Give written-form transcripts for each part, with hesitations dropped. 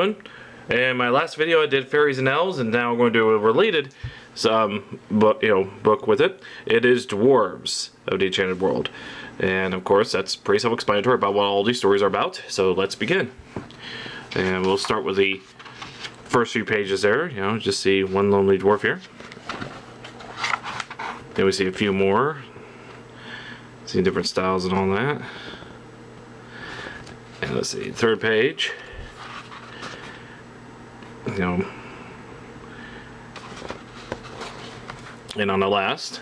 everyone. In my last video I did fairies and elves, and now I'm going to do a related book with it. It is Dwarves of the Enchanted World. And of course that's pretty self-explanatory about what all these stories are about, so let's begin. And we'll start with the first few pages there, just see one lonely dwarf here. Then we see a few more. See different styles and all that. And let's see, third page. And on the last,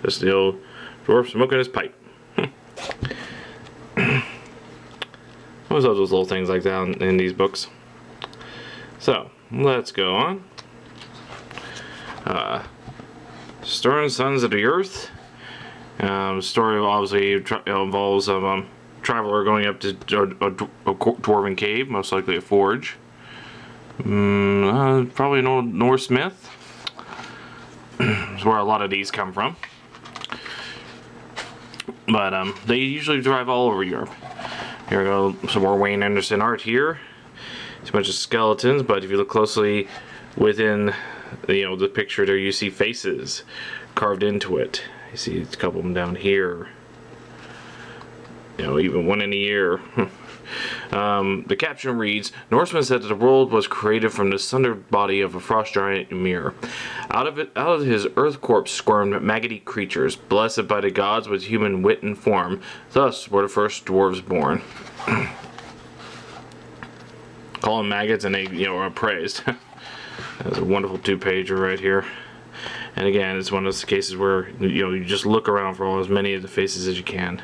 just the old dwarf smoking his pipe. I always love those little things like that in these books. So, let's go on. Stern Sons of the Earth. Story obviously involves a traveler going up to a dwarven cave, most likely a forge. Probably an old Norse myth. That's where a lot of these come from. But they usually drive all over Europe. Here we go, some more Wayne Anderson art here. It's a bunch of skeletons, but if you look closely within the picture there, you see faces carved into it. You see a couple of them down here. Even one in the ear. The caption reads, Norseman said that the world was created from the sundered body of a frost giant Ymir. Out of his earth corpse squirmed maggoty creatures, blessed by the gods with human wit and form. Thus were the first dwarves born. Call them maggots and they are praised. That's a wonderful two-pager right here. And again, it's one of those cases where you just look around for as many of the faces as you can.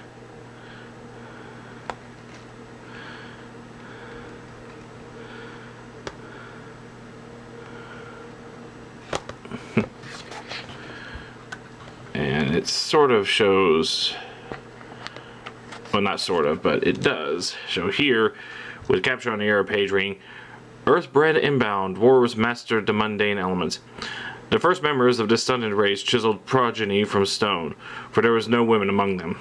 And it sort of shows, well, not sort of, but it does show here with capture on the air page reading, Earth-bred inbound, dwarves mastered the mundane elements. The first members of this stunted race chiseled progeny from stone, for there was no women among them.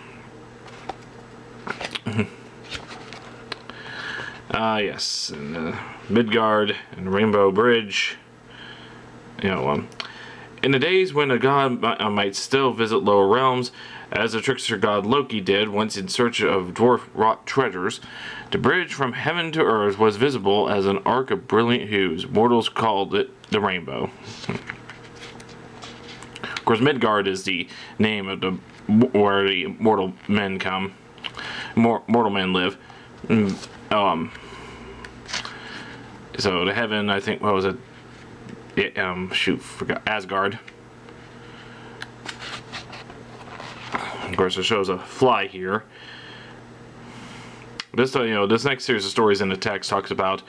Yes, and Midgard and Rainbow Bridge. In the days when a god might still visit lower realms, as the trickster god Loki did once in search of dwarf-wrought treasures, the bridge from heaven to earth was visible as an arc of brilliant hues. Mortals called it the Rainbow. Of course, Midgard is the name of where the mortal men come. Mortal men live. So the heaven, I think, what was it? Forgot. Asgard. Of course, it shows a fly here. This, this next series of stories in the text talks about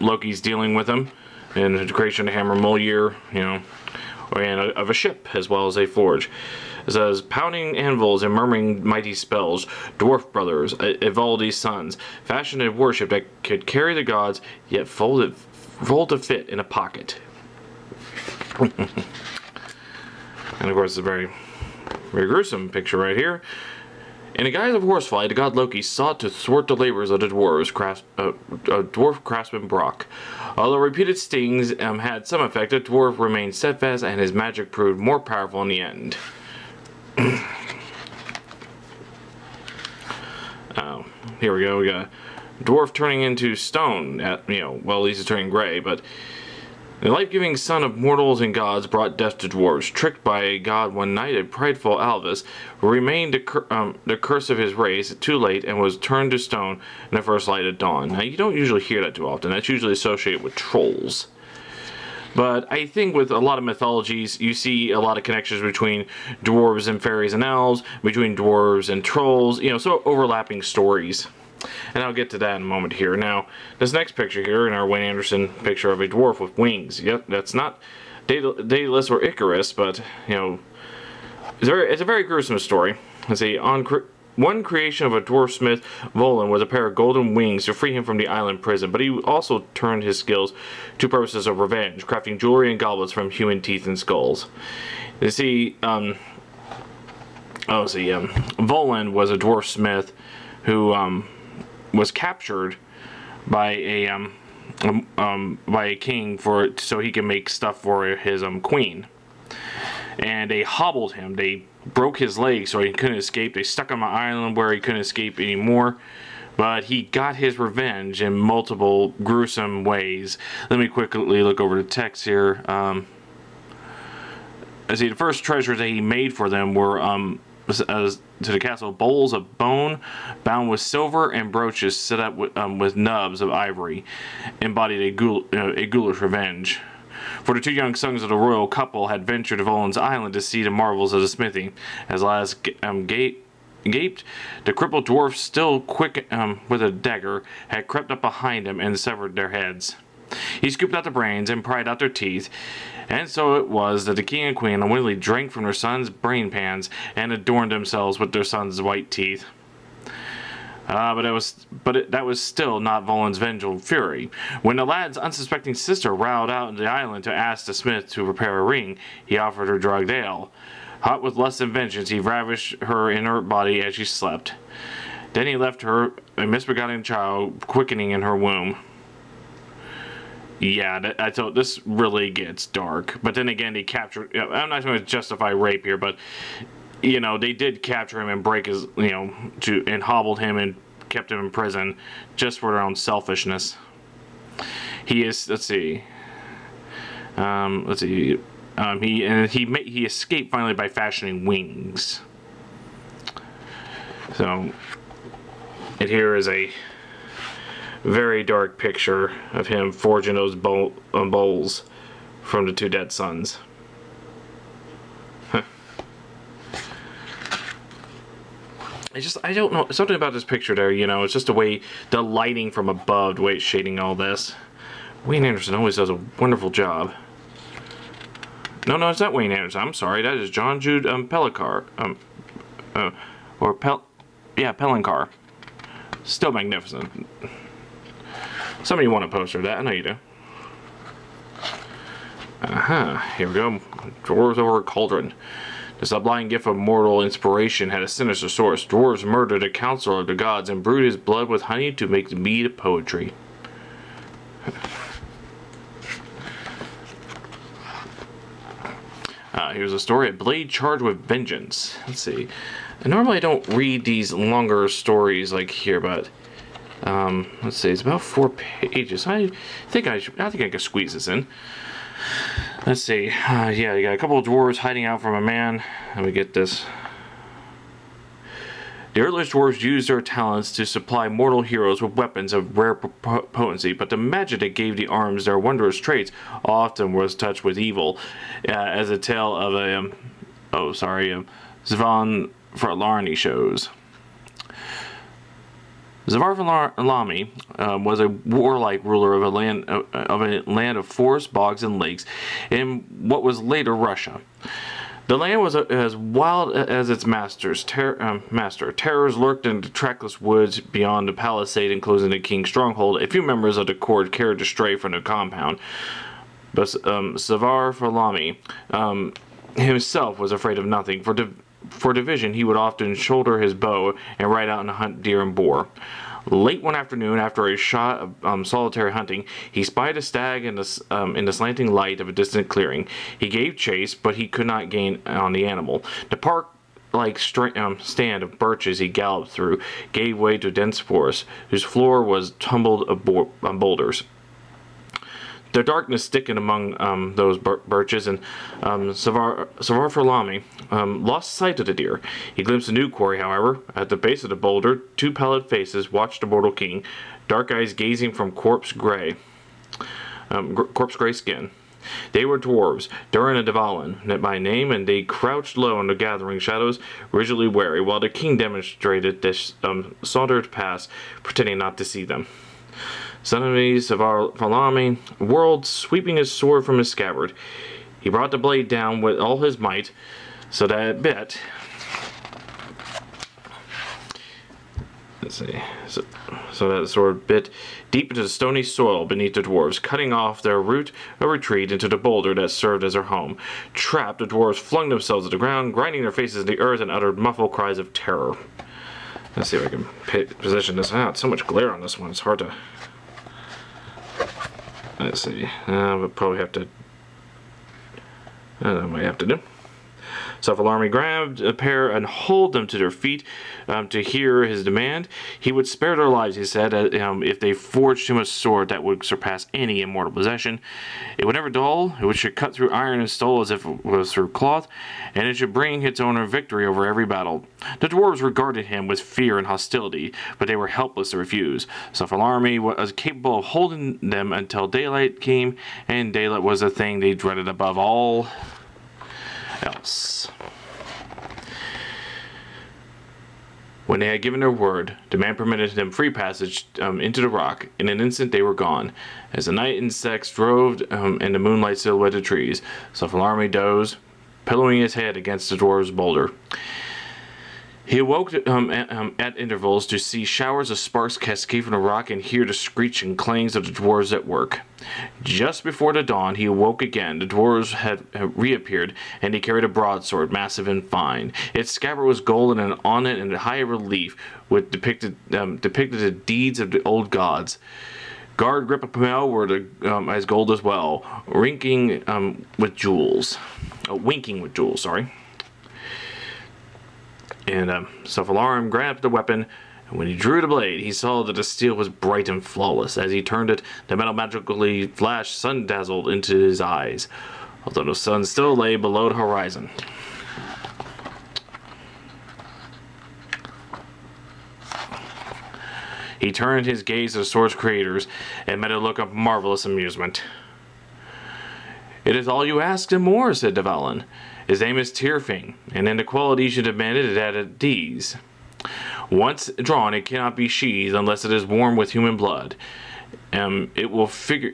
Loki's dealing with them and the creation of Hammer Mjolnir, and of a ship as well as a forge. It says, pounding anvils and murmuring mighty spells, dwarf brothers, Ivaldi's sons, fashioned a warship that could carry the gods, yet fold to fit in a pocket. And of course, it's a very, very gruesome picture right here. In the guise of horsefly, the god Loki sought to thwart the labors of the dwarves, dwarf craftsman Brock. Although repeated stings had some effect, the dwarf remained steadfast, and his magic proved more powerful in the end. Here we go. We got a dwarf turning into stone. Well, at least it's turning gray, but the life-giving son of mortals and gods brought death to dwarves. Tricked by a god one night, a prideful Alvis remained the curse of his race too late and was turned to stone in the first light of dawn. Now, you don't usually hear that too often. That's usually associated with trolls. But I think with a lot of mythologies, you see a lot of connections between dwarves and fairies and elves, between dwarves and trolls, so overlapping stories. And I'll get to that in a moment here. Now, this next picture here, in our Wayne Anderson picture of a dwarf with wings. Yep, that's not Daedalus or Icarus, but, it's a very gruesome story. Let's see, one creation of a dwarf smith, Volin, was a pair of golden wings to free him from the island prison, but he also turned his skills to purposes of revenge, crafting jewelry and goblets from human teeth and skulls. You see, Volin was a dwarf smith who was captured by a by a king so he can make stuff for his queen. And they hobbled him. They broke his leg so he couldn't escape. They stuck him on an island where he couldn't escape anymore. But he got his revenge in multiple gruesome ways. Let me quickly look over the text here. See, the first treasures that he made for them were to the castle, bowls of bone bound with silver and brooches set up with nubs of ivory, embodied a ghoulish revenge. For the two young sons of the royal couple had ventured to Volan's island to see the marvels of the smithy. As Laz gaped, the crippled dwarf, still quick with a dagger, had crept up behind him and severed their heads. He scooped out the brains and pried out their teeth, and so it was that the king and queen unwittingly drank from their sons' brain pans and adorned themselves with their sons' white teeth. But that was still not Volan's vengeful fury. When the lad's unsuspecting sister riled out into the island to ask the smith to prepare a ring, he offered her drugged ale. Hot with lust and vengeance, he ravished her inert body as she slept. Then he left her, a misbegotten child, quickening in her womb. Yeah, I thought this really gets dark. But then again, they captured... I'm not going to justify rape here, but... they did capture him and break his... and hobbled him and kept him in prison just for their own selfishness. He is... Let's see. He escaped finally by fashioning wings. So... And here is a... very dark picture of him forging those bowls from the two dead sons. Huh. I don't know, something about this picture there, it's just the way, the lighting from above, the way it's shading all this. Wayne Anderson always does a wonderful job. No, it's not Wayne Anderson, I'm sorry, that is John Jude Pellicar. Pellicar. Still magnificent. Somebody want a poster of that? I know you do. Here we go. Dwarves over a cauldron. The sublime gift of mortal inspiration had a sinister source. Dwarves murdered a counselor of the gods and brewed his blood with honey to make the mead of poetry. Here's a story. A blade charged with vengeance. Let's see. Normally I don't read these longer stories like here, but... let's see, it's about 4 pages. I think I can squeeze this in. Let's see. You got a couple of dwarves hiding out from a man. Let me get this. The earliest dwarves used their talents to supply mortal heroes with weapons of rare potency, but the magic that gave the arms their wondrous traits often was touched with evil, as a tale of Zvan Farlarni shows. Zavarfalami was a warlike ruler of a land of forests, bogs, and lakes in what was later Russia. The land was as wild as its master. Terrors lurked in the trackless woods beyond the palisade enclosing the king's stronghold. A few members of the court cared to stray from the compound, but Zavarfalami himself was afraid of nothing. For division, he would often shoulder his bow and ride out and hunt deer and boar. Late one afternoon, after a shot of solitary hunting, he spied a stag in the slanting light of a distant clearing. He gave chase, but he could not gain on the animal. The park-like stand of birches he galloped through gave way to dense forest, whose floor was tumbled boulders. The darkness thickened among those birches, and Savarfalami lost sight of the deer. He glimpsed a new quarry, however. At the base of the boulder, two pallid faces watched the mortal king, dark eyes gazing from corpse-gray skin. They were dwarves, Durin and Dvalin by name, and they crouched low in the gathering shadows, rigidly wary, while the king demonstrated this sauntered past, pretending not to see them. Suddenly, Savarfalami whirled, sweeping his sword from his scabbard. He brought the blade down with all his might, so that it bit. Let's see. So that the sword bit deep into the stony soil beneath the dwarves, cutting off their route of retreat into the boulder that served as their home. Trapped, the dwarves flung themselves to the ground, grinding their faces into the earth, and uttered muffled cries of terror. Let's see if I can position this out. So much glare on this one, it's hard to... Let's see. We'll probably have to. I might have to do. Sophalarmi grabbed a pair and hauled them to their feet to hear his demand. He would spare their lives, he said, if they forged him a sword that would surpass any immortal possession. It would never dull, it should cut through iron and steel as if it was through cloth, and it should bring its owner victory over every battle. The dwarves regarded him with fear and hostility, but they were helpless to refuse. Sophalarmi was capable of holding them until daylight came, and daylight was the thing they dreaded above all else. When they had given their word, the man permitted them free passage into the rock. In an instant they were gone. As the night insects drove and the moonlight silhouetted trees, Sophalarmi dozed, pillowing his head against the dwarf's boulder. He awoke at intervals to see showers of sparks cascade from the rock and hear the screech and clangs of the dwarves at work. Just before the dawn, he awoke again. The dwarves had reappeared, and he carried a broadsword, massive and fine. Its scabbard was golden, and on it, in high relief, depicted the deeds of the old gods. Guard, grip, and pommel were as gold as well, winking with jewels. Sorry. And Sophalarmi grabbed the weapon, and when he drew the blade, he saw that the steel was bright and flawless. As he turned it, the metal magically flashed sun-dazzled into his eyes, although the sun still lay below the horizon. He turned his gaze to the sword's creators and met a look of marvelous amusement. "It is all you asked and more," said de Valen. "His name is thier, and in the qualities you demanded it added these. Once drawn, it cannot be sheathed unless it is warm with human blood. It will figure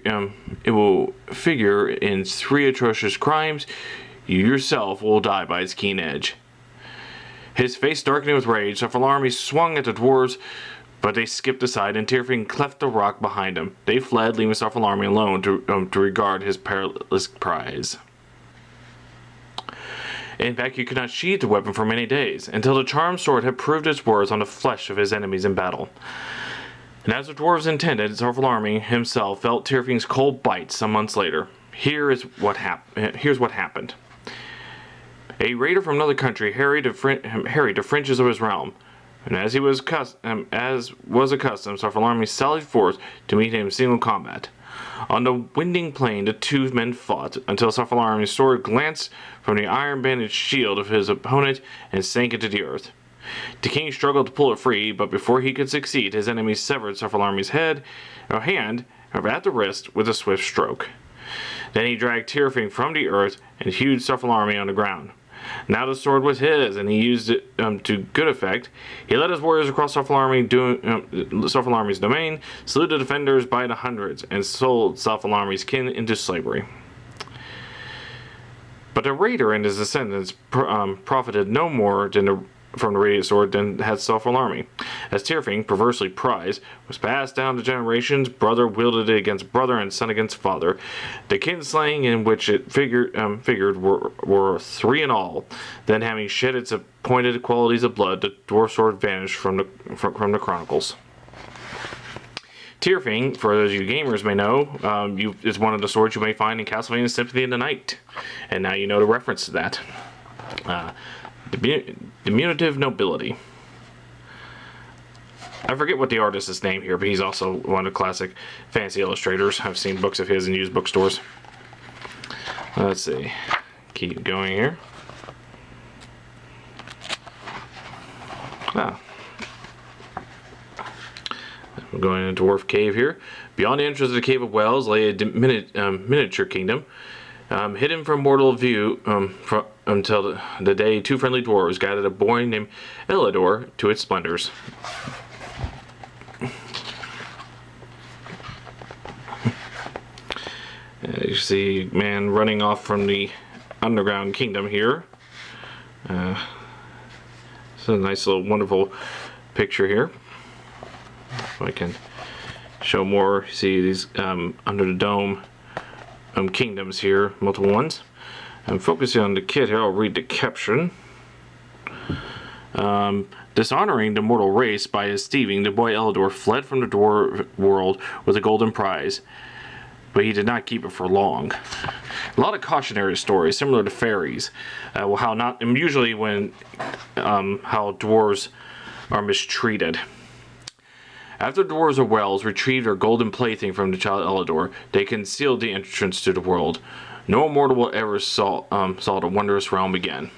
in 3 atrocious crimes. You yourself will die by its keen edge." His face darkening with rage, Sophalarmi swung at the dwarves, but they skipped aside, and thier cleft the rock behind him. They fled, leaving Sophalarmi alone to regard his perilous prize. In fact, he could not sheathe the weapon for many days, until the charmed sword had proved its worth on the flesh of his enemies in battle. And as the dwarves intended, Sophalarmi himself felt thier cold bite some months later. Here's what happened. A raider from another country harried the fringes of his realm, and as was accustomed, Sophalarmi sallied forth to meet him in single combat. On the winding plain, the two men fought until Sophalarmi's sword glanced from the iron-bandaged shield of his opponent and sank into the earth. The king struggled to pull it free, but before he could succeed, his enemy severed Sophalarmi's hand at the wrist with a swift stroke. Then he dragged thier from the earth and hewed Sophalarmi on the ground. Now the sword was his, and he used it to good effect. He led his warriors across Sophalarmi's domain, slew the defenders by the hundreds, and sold Sophalarmi's kin into slavery. But the raider and his descendants profited no more from the radiant sword than had Sophalarmi. As thier, perversely prized, was passed down to generations, brother wielded it against brother and son against father. The kinslaying in which it figured were 3 in all. Then, having shed its appointed qualities of blood, the dwarf sword vanished from the chronicles. Thier, for those of you gamers may know, is one of the swords you may find in Castlevania Symphony of the Night. And now you know the reference to that. Diminutive nobility. I forget what the artist's name here, but he's also one of the classic fantasy illustrators. I've seen books of his in used bookstores. Let's see. Keep going here. We're going into Dwarf Cave here. Beyond the entrance of the Cave of Wells lay a miniature kingdom, hidden from mortal view until the day 2 friendly dwarves guided a boy named Elidor to its splendors. You see a man running off from the underground kingdom here. It's a nice little wonderful picture here. If I can show more, see these under the dome kingdoms here, multiple ones. I'm focusing on the kid here. I'll read the caption. Dishonoring the mortal race by his thieving, the boy Elidor fled from the dwarf world with a golden prize. but he did not keep it for long. A lot of cautionary stories, similar to fairies. How not usually when how dwarves are mistreated. After the dwarves of Wells retrieved their golden plaything from the child Elidor, they concealed the entrance to the world. No mortal will ever saw the wondrous realm again.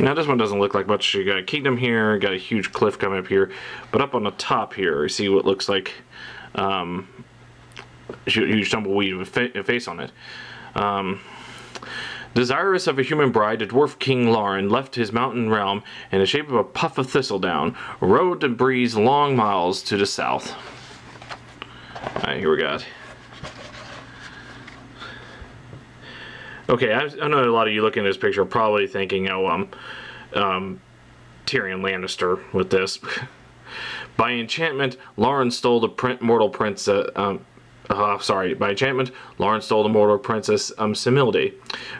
Now this one doesn't look like much. You got a kingdom here, got a huge cliff coming up here, but up on the top here, you see what looks like a huge tumbleweed with a face on it. Desirous of a human bride, the dwarf king Lauren left his mountain realm in the shape of a puff of thistledown, rode the breeze long miles to the south. Alright, here we got. Okay, I know a lot of you looking at this picture are probably thinking, Tyrion Lannister with this. By enchantment, Lauren stole the mortal princess. By enchantment, Lauren stole the mortal princess Similde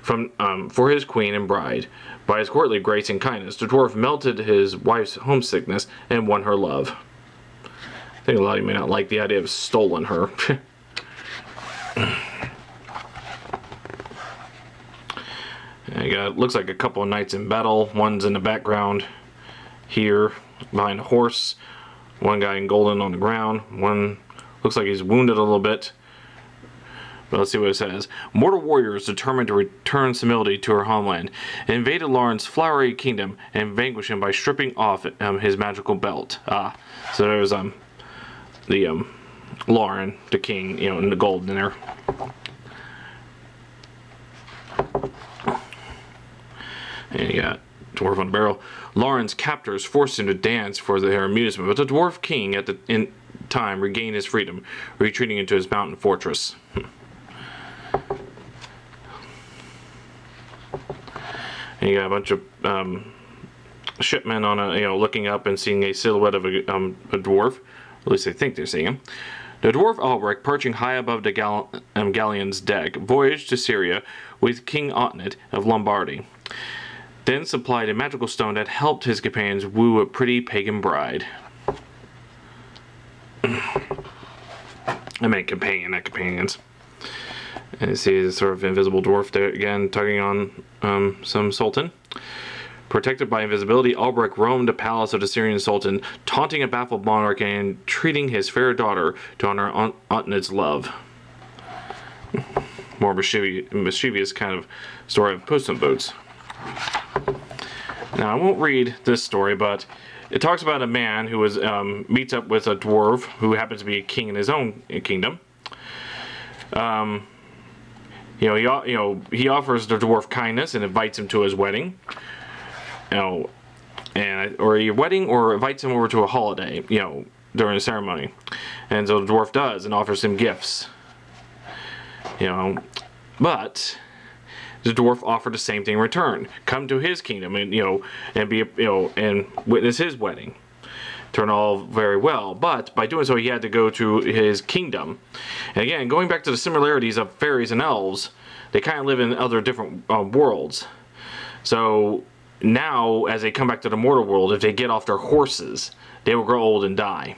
for his queen and bride. By his courtly grace and kindness, the dwarf melted his wife's homesickness and won her love. I think a lot of you may not like the idea of stolen her. You got, looks like a couple of knights in battle. One's in the background here behind a horse. One guy in golden on the ground. One looks like he's wounded a little bit. But let's see what it says. Mortal warriors determined to return Similde to her homeland invaded Lauren's flowery kingdom and vanquished him by stripping off his magical belt. So there's the Lauren, the king, in the gold in there. And you got dwarf on the barrel. Lauren's captors forced him to dance for their amusement, but the dwarf king in time regained his freedom, retreating into his mountain fortress. And you got a bunch of shipmen on looking up and seeing a silhouette of a dwarf. At least they think they're seeing him. The dwarf Albrecht, perching high above the galleon's deck, voyaged to Syria with King Otnet of Lombardy. Then supplied a magical stone that helped his companions woo a pretty pagan bride. I meant companion, not companions. And you see the sort of invisible dwarf there again, tugging on some sultan. Protected by invisibility, Albrecht roamed the palace of the Syrian sultan, taunting a baffled monarch and entreating his fair daughter to honor Otnet's love. More mischievous kind of story of Puss in Boots. Now, I won't read this story, but it talks about a man who meets up with a dwarf who happens to be a king in his own kingdom. He offers the dwarf kindness and invites him to his wedding. Or a wedding, or invites him over to a holiday, during the ceremony. And so the dwarf does and offers him gifts. But the dwarf offered the same thing in return. Come to his kingdom and and witness his wedding. Turned all very well, but by doing so he had to go to his kingdom. And again, going back to the similarities of fairies and elves, they kind of live in other different worlds. So now, as they come back to the mortal world, if they get off their horses, they will grow old and die.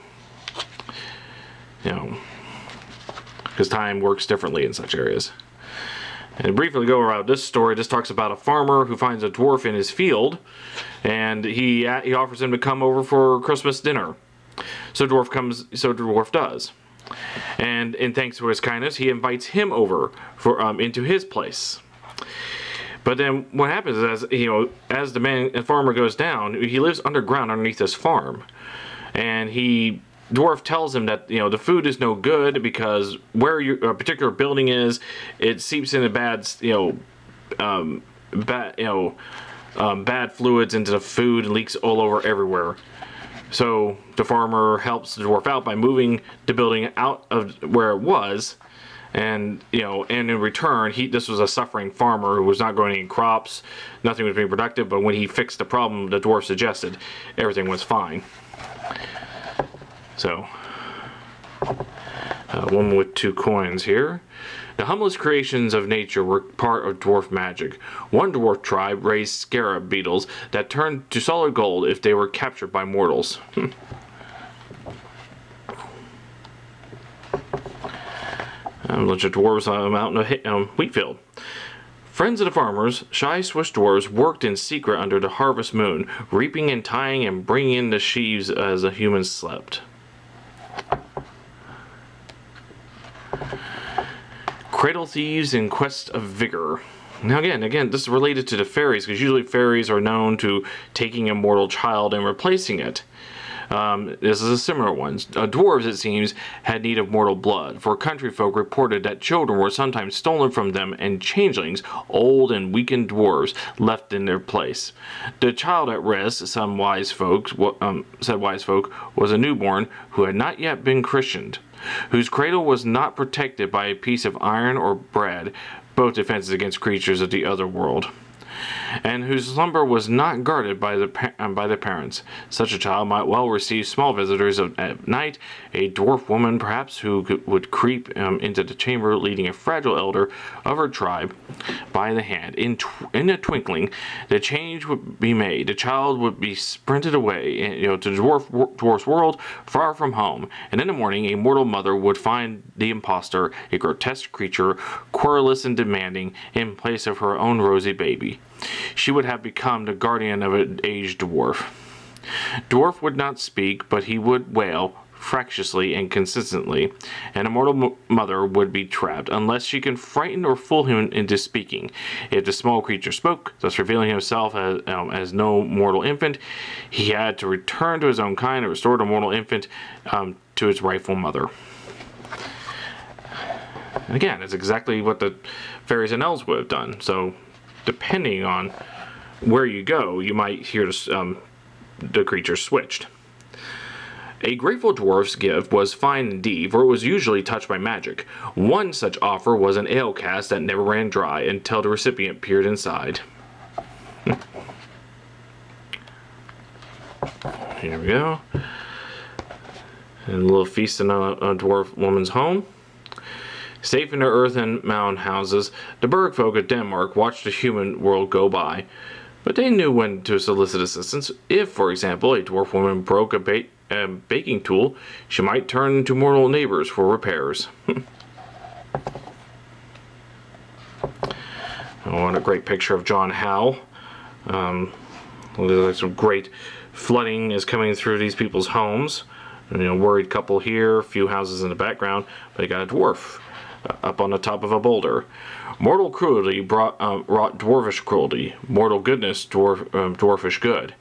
Because time works differently in such areas. And briefly go around this story. This talks about a farmer who finds a dwarf in his field, and he offers him to come over for Christmas dinner. So dwarf does, and in thanks to his kindness, he invites him over into his place. But then what happens is, as the farmer goes down, he lives underground underneath his farm, and dwarf tells him that the food is no good because where a particular building is, it seeps into bad fluids into the food and leaks all over everywhere. So the farmer helps the dwarf out by moving the building out of where it was, and in return, this was a suffering farmer who was not growing any crops, nothing was being productive. But when he fixed the problem the dwarf suggested, everything was fine. So, one with 2 coins here. The humblest creations of nature were part of dwarf magic. One dwarf tribe raised scarab beetles that turned to solid gold if they were captured by mortals. A bunch of dwarves out in a wheat field. Friends of the farmers, shy Swiss dwarves worked in secret under the harvest moon, reaping and tying and bringing in the sheaves as the humans slept. Cradle thieves in quest of vigor. Now again, this is related to the fairies, because usually fairies are known to taking a mortal child and replacing it. This is a similar one. Dwarves, it seems, had need of mortal blood, for country folk reported that children were sometimes stolen from them and changelings, old and weakened dwarves, left in their place. The child at risk, said wise folk, was a newborn who had not yet been christened, whose cradle was not protected by a piece of iron or bread, both defenses against creatures of the other world, and whose slumber was not guarded by the parents. Such a child might well receive small visitors at night, a dwarf woman perhaps, who would creep into the chamber, leading a fragile elder of her tribe by the hand. In a twinkling, the change would be made. The child would be sprinted away, to the dwarf's world, far from home. And in the morning, a mortal mother would find the impostor, a grotesque creature, querulous and demanding, in place of her own rosy baby. She would have become the guardian of an aged dwarf. Dwarf would not speak, but he would wail, fractiously and consistently, and a mortal mother would be trapped, unless she can frighten or fool him into speaking. If the small creature spoke, thus revealing himself as no mortal infant, he had to return to his own kind and restore the mortal infant to its rightful mother. And again, it's exactly what the fairies and elves would have done. So, depending on where you go, you might hear the creature switched. A grateful dwarf's gift was fine indeed, for it was usually touched by magic. One such offer was an ale cask that never ran dry until the recipient peered inside. Here we go. And a little feast in a dwarf woman's home. Safe in their earthen mound houses, the Berg folk of Denmark watched the human world go by. But they knew when to solicit assistance. If, for example, a dwarf woman broke a baking tool, she might turn to mortal neighbors for repairs. What a great picture of John Howe. There's some great flooding is coming through these people's homes. Worried couple here, a few houses in the background, but you got a dwarf up on the top of a boulder. Mortal cruelty wrought dwarfish cruelty. Mortal goodness dwarfish good.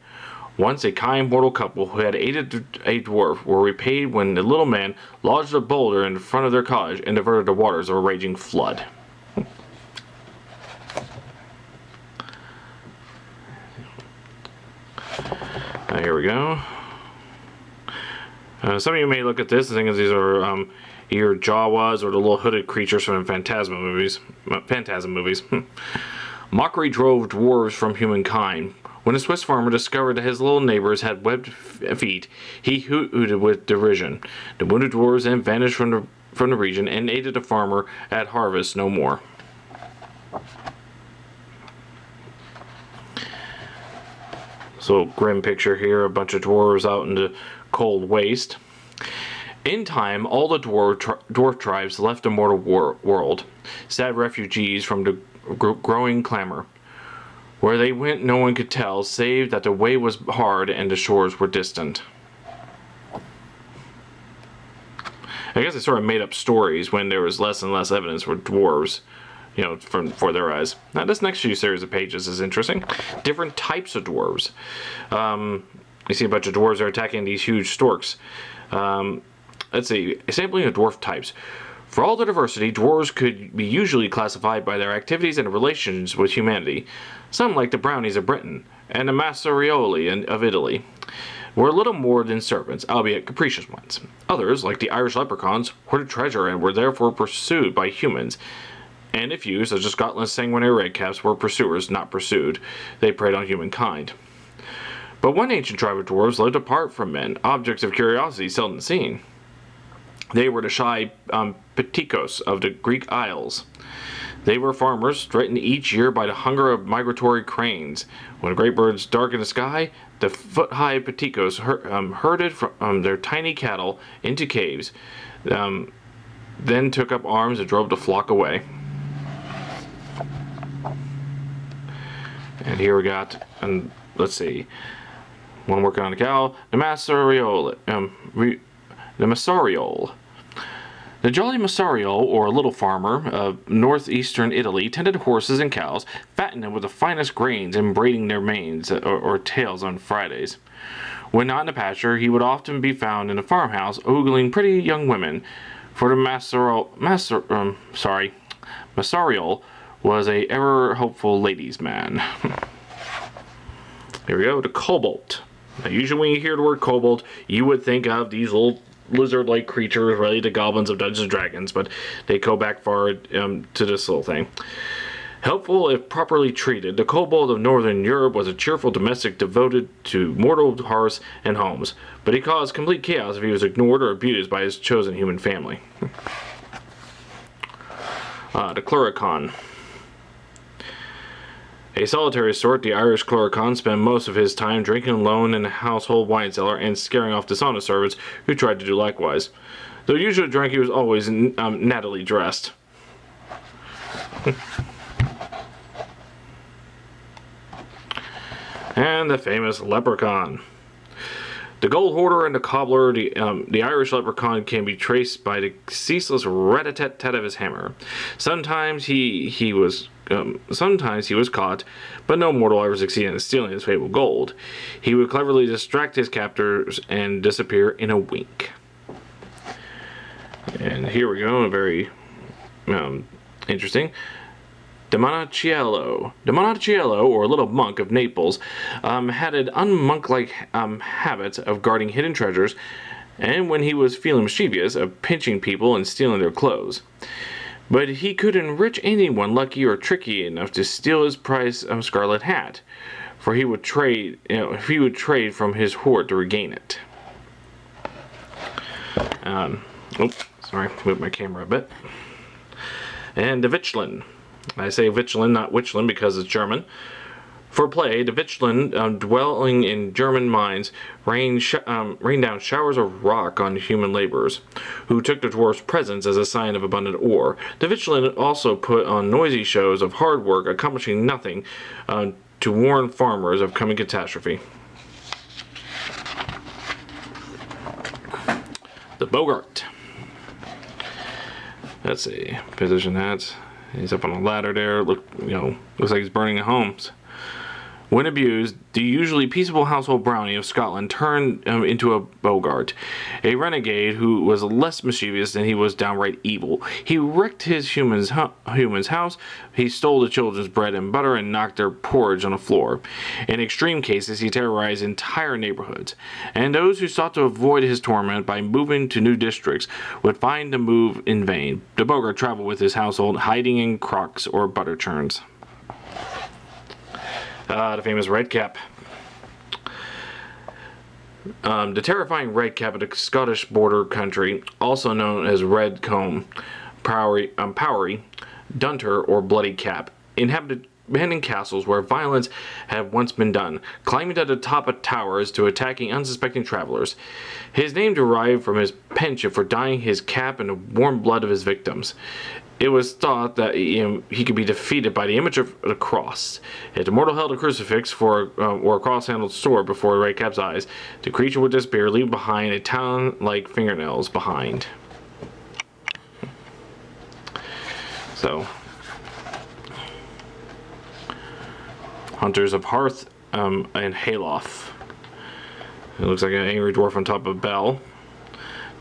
Once a kind mortal couple who had aided a dwarf were repaid when the little man lodged a boulder in front of their cottage and diverted the waters of a raging flood. Here we go. Some of you may look at this and think these are either Jawas or the little hooded creatures from Phantasm movies. Mockery drove dwarves from humankind. When a Swiss farmer discovered that his little neighbors had webbed feet, he hooted with derision. The wounded dwarves then vanished from the region and aided the farmer at harvest no more. So grim picture here, a bunch of dwarves out in the cold waste. In time, all the dwarf tribes left the mortal world, sad refugees from the growing clamor. Where they went no one could tell, save that the way was hard and the shores were distant. I guess they sort of made up stories when there was less and less evidence for dwarves, for their eyes. Now, this next few series of pages is interesting. Different types of dwarves. You see a bunch of dwarves are attacking these huge storks. Let's see, a sampling of dwarf types. For all their diversity, dwarves could be usually classified by their activities and relations with humanity. Some, like the brownies of Britain and the Massarioli of Italy, were a little more than serpents, albeit capricious ones. Others, like the Irish leprechauns, hoarded treasure and were therefore pursued by humans. And a few, such as Scotland's sanguinary redcaps, were pursuers, not pursued. They preyed on humankind. But one ancient tribe of dwarves lived apart from men, objects of curiosity seldom seen. They were the shy Patikos of the Greek Isles. They were farmers, threatened each year by the hunger of migratory cranes. When great birds darkened the sky, the foot-high Patikos herded from their tiny cattle into caves. then took up arms and drove the flock away. And here we got, and let's see, one working on the cow, the Masariole. The jolly Masariole, or little farmer of northeastern Italy, tended horses and cows, fattened them with the finest grains, and braiding their manes or tails on Fridays. When not in the pasture, he would often be found in a farmhouse, ogling pretty young women, for the Masariole was a ever hopeful ladies' man. Here we go, the cobalt. Now, usually when you hear the word cobalt, you would think of these little lizard-like creatures, really the goblins of Dungeons & Dragons, but they go back far to this little thing. Helpful if properly treated, the kobold of Northern Europe was a cheerful domestic devoted to mortal hearths and homes, but he caused complete chaos if he was ignored or abused by his chosen human family. The Cluricon. A solitary sort, the Irish Cluricon spent most of his time drinking alone in a household wine cellar and scaring off dishonest servants who tried to do likewise. Though usually drunk, he was always nattily dressed. And the famous leprechaun. The gold hoarder and the cobbler, the Irish leprechaun can be traced by the ceaseless rat-a-tat-tat of his hammer. Sometimes he was caught, but no mortal ever succeeded in stealing his fabled gold. He would cleverly distract his captors and disappear in a wink. And here we go, a very interesting. The Monticello, or little monk of Naples, had an unmonk-like habit of guarding hidden treasures, and when he was feeling mischievous, of pinching people and stealing their clothes. But he could enrich anyone lucky or tricky enough to steal his prize scarlet hat, for he would trade from his hoard to regain it. Sorry, move my camera a bit. And the Wichteln. I say Wichteln, not Wichteln, because it's German. For play, the Wichteln, dwelling in German mines, rained down showers of rock on human laborers, who took the dwarfs' presence as a sign of abundant ore. The Wichteln also put on noisy shows of hard work, accomplishing nothing, to warn farmers of coming catastrophe. The Bogart. Let's see, position that. He's up on a ladder there. Looks like he's burning homes. When abused, the usually peaceable household brownie of Scotland turned into a Bogart, a renegade who was less mischievous than he was downright evil. He wrecked his human's house, he stole the children's bread and butter, and knocked their porridge on the floor. In extreme cases, he terrorized entire neighborhoods, and those who sought to avoid his torment by moving to new districts would find the move in vain. The Bogart traveled with his household, hiding in crocks or butter churns. The famous Redcap. The terrifying Redcap of the Scottish border country, also known as Red Combe, Powery, Dunter, or Bloody Cap, inhabited abandoned castles where violence had once been done, climbing to the top of towers to attacking unsuspecting travelers. His name derived from his penchant for dyeing his cap in the warm blood of his victims. It was thought that he could be defeated by the image of the cross. If the mortal held a crucifix or a cross-handled sword before Redcap's eyes, the creature would disappear, leaving behind a talon like fingernails behind. So, Hunters of Hearth and Hayloft. It looks like an angry dwarf on top of Bell.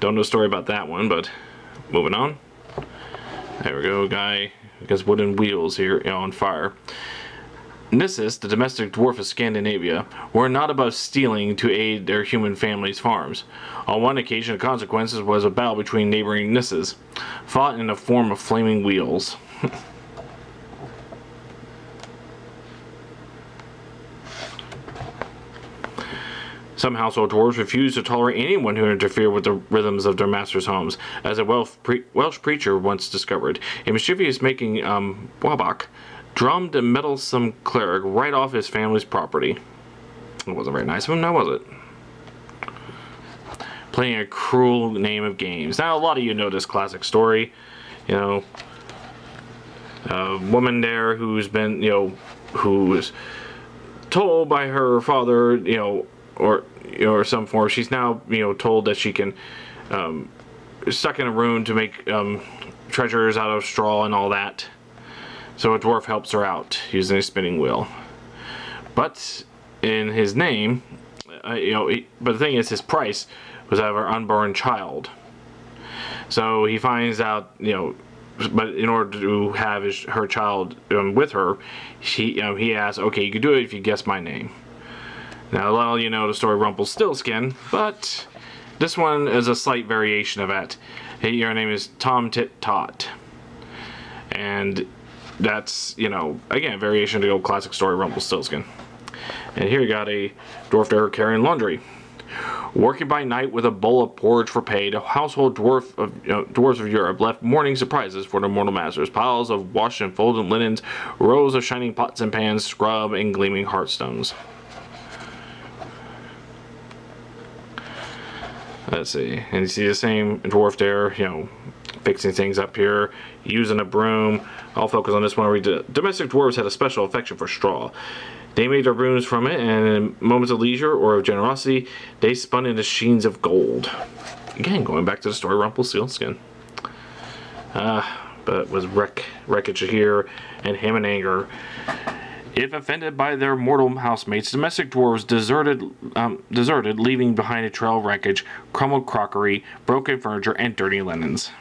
Don't know the story about that one, but moving on. There we go, guy gets wooden wheels here on fire. Nisses, the domestic dwarf of Scandinavia, were not above stealing to aid their human families' farms. On one occasion, the consequences was a battle between neighboring Nisses, fought in the form of flaming wheels. Some household dwarves refused to tolerate anyone who interfered with the rhythms of their masters' homes, as a Welsh preacher once discovered. A mischievous-making Wabach drummed a meddlesome cleric right off his family's property. It wasn't very nice of him, now was it? playing a cruel name of games. Now, a lot of you know this classic story. You know, a woman there who's been, who was told by her father, or some form. She's now, told that she can, stuck in a room to make treasures out of straw and all that. So a dwarf helps her out using a spinning wheel. But in his name, but the thing is, his price was of her unborn child. So he finds out, but in order to have her child with her, he asks, okay, you can do it if you guess my name. Now, well, you know the story Rumpelstiltskin, but this one is a slight variation of that. Hey, your name is Tom Tit Tot. And that's, again, variation to the old classic story Rumpelstiltskin. And here you got a dwarf there carrying laundry. Working by night with a bowl of porridge for pay, the household dwarves of Europe left morning surprises for their mortal masters. Piles of washed and folded linens, rows of shining pots and pans, scrub and gleaming hearthstones. Let's see, and you see the same dwarf there, fixing things up here, using a broom. I'll focus on this one. Domestic dwarves had a special affection for straw. They made their brooms from it, and in moments of leisure or of generosity, they spun into sheens of gold. Again, going back to the story Rumpelstiltskin. But with wreckage here, and him in anger. If offended by their mortal housemates, domestic dwarves deserted, leaving behind a trail of wreckage, crumbled crockery, broken furniture, and dirty linens.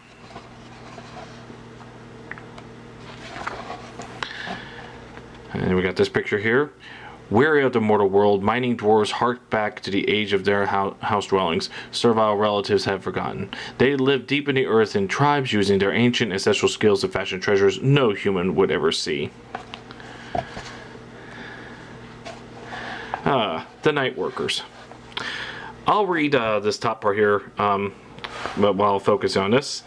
And we got this picture here. Weary of the mortal world, mining dwarves hark back to the age of their house dwellings. Servile relatives have forgotten. They live deep in the earth in tribes, using their ancient ancestral skills to fashion treasures no human would ever see. The night workers. I'll read this top part here, but while focusing on this.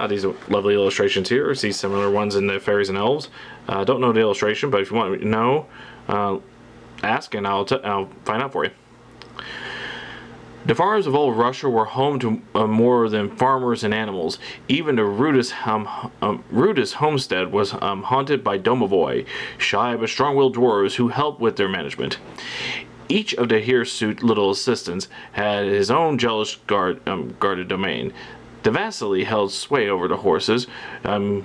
These are lovely illustrations here. See similar ones in the fairies and elves. Don't know the illustration, but if you want to know, ask and I'll find out for you. The farms of old Russia were home to more than farmers and animals. Even the rudest homestead was haunted by domovoi, shy but strong-willed dwarves who helped with their management. Each of the hirsute little assistants had his own jealous guarded domain. The Vasily held sway over the horses.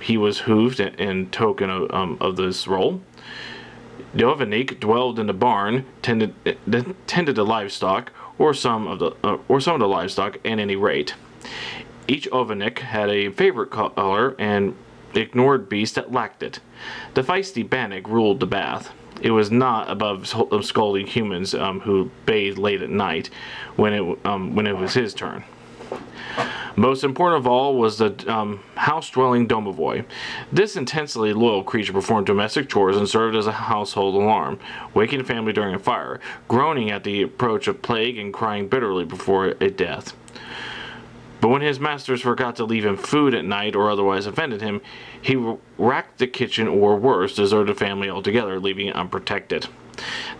He was hooved in token of this role. The Ovanik dwelled in the barn, tended the livestock, or some of the livestock at any rate. Each Ovanik had a favorite color and ignored beast that lacked it. The feisty Bannock ruled the bath. It was not above scolding humans who bathed late at night when it was his turn. Most important of all was the house-dwelling domovoi. This intensely loyal creature performed domestic chores and served as a household alarm, waking the family during a fire, groaning at the approach of plague and crying bitterly before a death. But when his masters forgot to leave him food at night or otherwise offended him, he racked the kitchen or worse, deserted the family altogether, leaving it unprotected.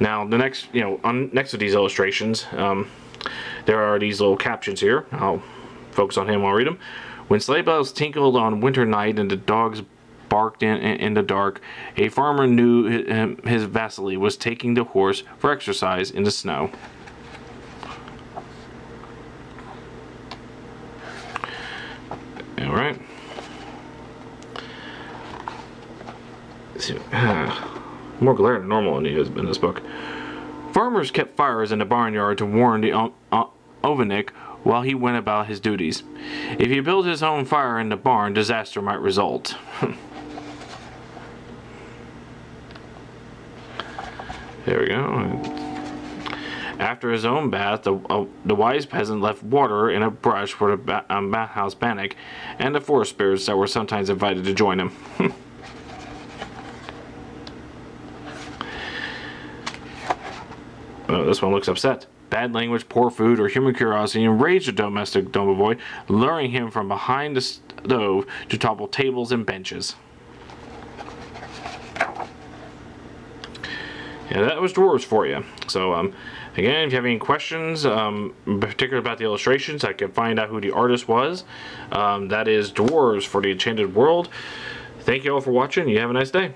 Now, the next, next to these illustrations, there are these little captions here. I'll focus on him while I read them. When sleigh bells tinkled on winter night and the dogs barked in the dark, a farmer knew his Vasily was taking the horse for exercise in the snow. All right. More glare than normal in this book. Farmers kept fires in the barnyard to warn the Ovanik while he went about his duties. If he built his own fire in the barn, disaster might result. There we go. After his own bath, the wise peasant left water in a brush for the bathhouse Bannock and the forest spirits that were sometimes invited to join him. Oh, this one looks upset. Bad language, poor food, or human curiosity enraged the domestic domovoi, luring him from behind the stove to topple tables and benches. Yeah, that was dwarves for you. So, Again, if you have any questions, particularly about the illustrations, I can find out who the artist was. That is Dwarves for the Enchanted World. Thank you all for watching. You have a nice day.